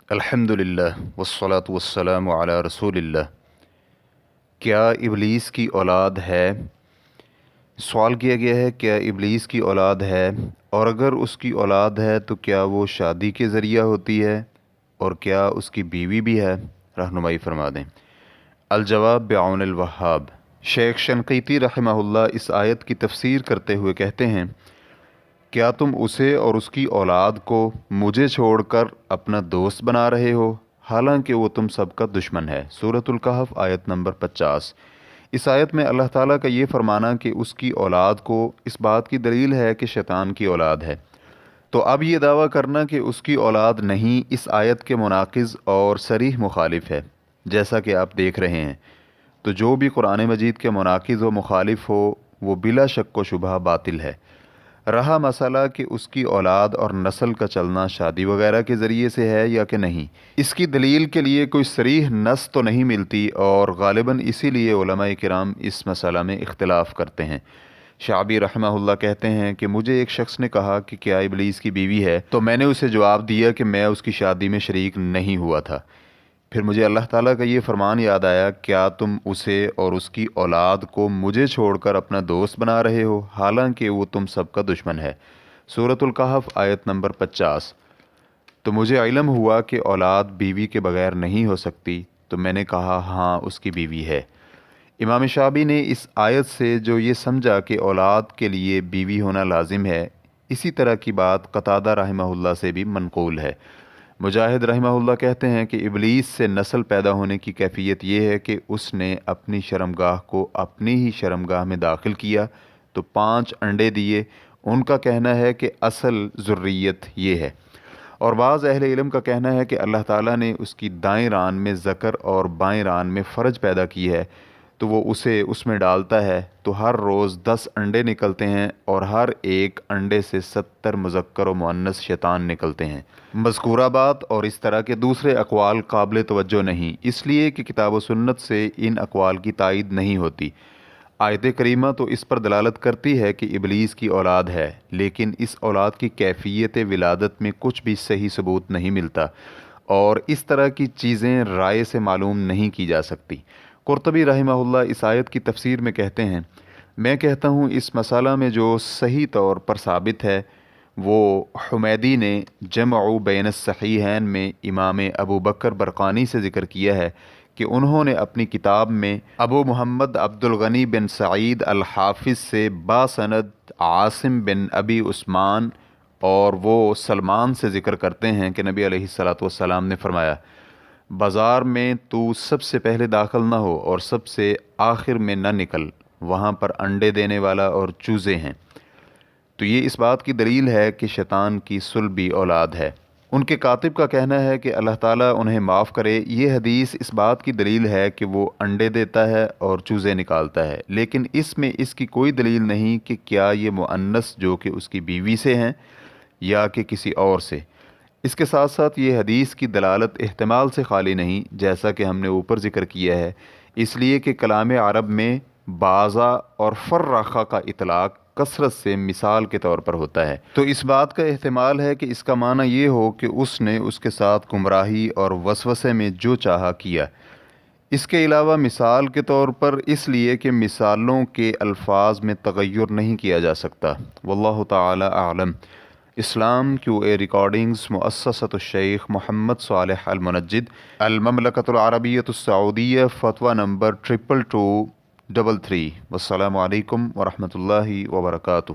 الحمدللہ والصلاة والسلام علی رسول اللہ۔ کیا ابلیس کی اولاد ہے؟ سوال کیا گیا ہے کیا ابلیس کی اولاد ہے، اور اگر اس کی اولاد ہے تو کیا وہ شادی کے ذریعہ ہوتی ہے، اور کیا اس کی بیوی بھی ہے؟ رہنمائی فرما دیں۔ الجواب بعون الوہاب۔ شیخ شنقیطی رحمہ اللہ اس آیت کی تفسیر کرتے ہوئے کہتے ہیں، کیا تم اسے اور اس کی اولاد کو مجھے چھوڑ کر اپنا دوست بنا رہے ہو، حالانکہ وہ تم سب کا دشمن ہے؟ سورۃ الکہف آیت نمبر 50۔ اس آیت میں اللہ تعالیٰ کا یہ فرمانا کہ اس کی اولاد کو اس بات کی دلیل ہے کہ شیطان کی اولاد ہے، تو اب یہ دعویٰ کرنا کہ اس کی اولاد نہیں اس آیت کے مناقض اور صریح مخالف ہے، جیسا کہ آپ دیکھ رہے ہیں۔ تو جو بھی قرآن مجید کے مناقض و مخالف ہو وہ بلا شک و شبہ باطل ہے۔ رہا مسئلہ کہ اس کی اولاد اور نسل کا چلنا شادی وغیرہ کے ذریعے سے ہے یا کہ نہیں، اس کی دلیل کے لیے کوئی صریح نص تو نہیں ملتی، اور غالباً اسی لیے علماء کرام اس مسئلہ میں اختلاف کرتے ہیں۔ شعبی رحمہ اللہ کہتے ہیں کہ مجھے ایک شخص نے کہا کہ کیا ابلیس کی بیوی ہے، تو میں نے اسے جواب دیا کہ میں اس کی شادی میں شریک نہیں ہوا تھا۔ پھر مجھے اللہ تعالیٰ کا یہ فرمان یاد آیا، کیا تم اسے اور اس کی اولاد کو مجھے چھوڑ کر اپنا دوست بنا رہے ہو، حالانکہ وہ تم سب کا دشمن ہے؟ سورۃ الکہف آیت نمبر 50۔ تو مجھے علم ہوا کہ اولاد بیوی کے بغیر نہیں ہو سکتی، تو میں نے کہا ہاں اس کی بیوی ہے۔ امام شعبی نے اس آیت سے جو یہ سمجھا کہ اولاد کے لیے بیوی ہونا لازم ہے، اسی طرح کی بات قتادہ رحمہ اللہ سے بھی منقول ہے۔ مجاہد رحمہ اللہ کہتے ہیں کہ ابلیس سے نسل پیدا ہونے کی کیفیت یہ ہے کہ اس نے اپنی شرمگاہ کو اپنی ہی شرمگاہ میں داخل کیا تو 5 انڈے دیے۔ ان کا کہنا ہے کہ اصل ذریت یہ ہے، اور بعض اہل علم کا کہنا ہے کہ اللہ تعالیٰ نے اس کی دائیں ران میں ذکر اور بائیں ران میں فرج پیدا کی ہے، تو وہ اسے اس میں ڈالتا ہے تو ہر روز 10 انڈے نکلتے ہیں، اور ہر ایک انڈے سے 70 مذکر و مؤنث شیطان نکلتے ہیں۔ مذکورہ بات اور اس طرح کے دوسرے اقوال قابل توجہ نہیں، اس لیے کہ کتاب و سنت سے ان اقوال کی تائید نہیں ہوتی۔ آیت کریمہ تو اس پر دلالت کرتی ہے کہ ابلیس کی اولاد ہے، لیکن اس اولاد کی کیفیت ولادت میں کچھ بھی صحیح ثبوت نہیں ملتا، اور اس طرح کی چیزیں رائے سے معلوم نہیں کی جا سکتی۔ قرطبی رحمہ اللہ اس آیت کی تفسیر میں کہتے ہیں، میں کہتا ہوں اس مسئلہ میں جو صحیح طور پر ثابت ہے وہ حمیدی نے جمع بین الصحیحین میں امام ابو بکر برقانی سے ذکر کیا ہے کہ انہوں نے اپنی کتاب میں ابو محمد عبد الغنی بن سعید الحافظ سے باسند عاصم بن ابی عثمان، اور وہ سلمان سے ذکر کرتے ہیں کہ نبی علیہ الصلاۃ والسلام نے فرمایا، بازار میں تو سب سے پہلے داخل نہ ہو اور سب سے آخر میں نہ نکل، وہاں پر انڈے دینے والا اور چوزے ہیں۔ تو یہ اس بات کی دلیل ہے کہ شیطان کی صلبی اولاد ہے۔ ان کے کاتب کا کہنا ہے کہ اللہ تعالیٰ انہیں معاف کرے، یہ حدیث اس بات کی دلیل ہے کہ وہ انڈے دیتا ہے اور چوزے نکالتا ہے، لیکن اس میں اس کی کوئی دلیل نہیں کہ کیا یہ مؤنث جو کہ اس کی بیوی سے ہیں یا کہ کسی اور سے۔ اس کے ساتھ ساتھ یہ حدیث کی دلالت احتمال سے خالی نہیں، جیسا کہ ہم نے اوپر ذکر کیا ہے، اس لیے کہ کلام عرب میں بعضا اور فرقہ کا اطلاق کثرت سے مثال کے طور پر ہوتا ہے، تو اس بات کا احتمال ہے کہ اس کا معنی یہ ہو کہ اس نے اس کے ساتھ گمراہی اور وسوسے میں جو چاہا کیا۔ اس کے علاوہ مثال کے طور پر اس لیے کہ مثالوں کے الفاظ میں تغیر نہیں کیا جا سکتا۔ واللہ تعالی اعلم۔ اسلام کیو اے ریکارڈنگز، مؤسسۃ الشیخ محمد صالح المنجد، المملکۃ العربیۃ السعودیہ، فتویٰ نمبر 222333۔ والسلام علیکم ورحمۃ اللہ وبرکاتہ۔